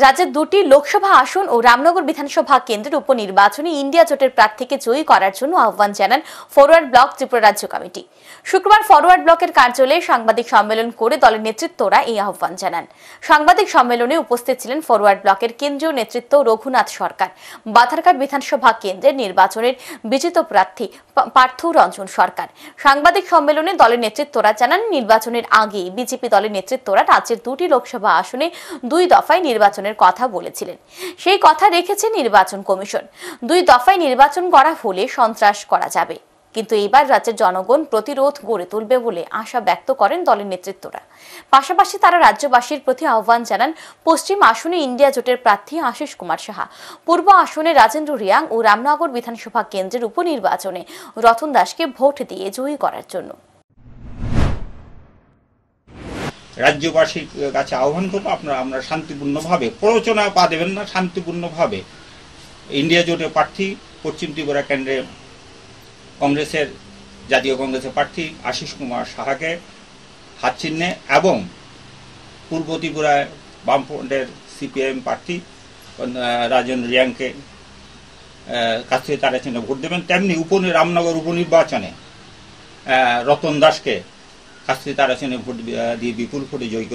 রাজ্যের দুটি লোকসভা আসন ও রামনগর বিধানসভা কেন্দ্রের উপনির্বাচনে ইন্ডিয়া জোটের প্রার্থীকে জয়ী করার জন্য আহ্বান জানান ফরওয়ার্ড ব্লক ত্রিপুরা রাজ্য কমিটি। শুক্রবার ফরওয়ার্ড ব্লকের কার্যালয়ে সাংবাদিক সম্মেলন করে দলের নেতৃত্বরা এই আহ্বান জানান। সাংবাদিক সম্মেলনে উপস্থিত ছিলেন ফরওয়ার্ড ব্লকের কেন্দ্রীয় নেতৃত্ব রঘুনাথ সরকার, বাধারঘাট বিধানসভা কেন্দ্রের নির্বাচনের বিজেতা প্রার্থী পার্থ রঞ্জন সরকার। সাংবাদিক সম্মেলনে দলের নেতৃত্বরা জানান, নির্বাচনের আগে বিজেপি দলের নেতৃত্বরা রাজ্যের দুটি লোকসভা আসনে 2 দফায় নির্বাচনের কথা বলেছিলেন। সেই কথা রেখেছে নির্বাচন কমিশন। 2 দফায় নির্বাচন করা হলে সন্ত্রাস করা যাবে, কিন্তু এবার রাজ্যের জনগণ প্রতিরোধ গড়ে তুলবে বলে আশা ব্যক্ত করেন দলের নেতৃত্বরা। পাশাপাশি তারা রাজ্যবাসীর প্রতি আহ্বান জানান, পশ্চিম আসনে ইন্ডিয়া জোটের প্রার্থী আশিস কুমার সাহা, পূর্ব আসনে রাজেন্দ্র রিয়াং ও রামনগর বিধানসভা কেন্দ্রের উপনির্বাচনে রতন দাসকে ভোট দিয়ে জয়ী করার জন্য। রাজ্যবাসীর কাছে আহ্বান করবো, আমরা শান্তিপূর্ণভাবে, প্ররোচনা পা দেবেন না, শান্তিপূর্ণভাবে ইন্ডিয়া জোটের প্রার্থী পশ্চিম ত্রিপুরা কেন্দ্রে কংগ্রেসের জাতীয় কংগ্রেসের প্রার্থী আশিস কুমার সাহাকে হাত চিহ্নে এবং পূর্ব ত্রিপুরায় বামফ্রন্টের সিপিআইএম প্রার্থী রাজেন্দ্র রিয়াংকে কাছ থেকে তারা চিহ্নে ভোট দেবেন। তেমনি রামনগর উপনির্বাচনে রতন দাসকে কাছ থেকে তারা চিহ্নে ভোট দিয়ে বিপুল ভোটে জয়ী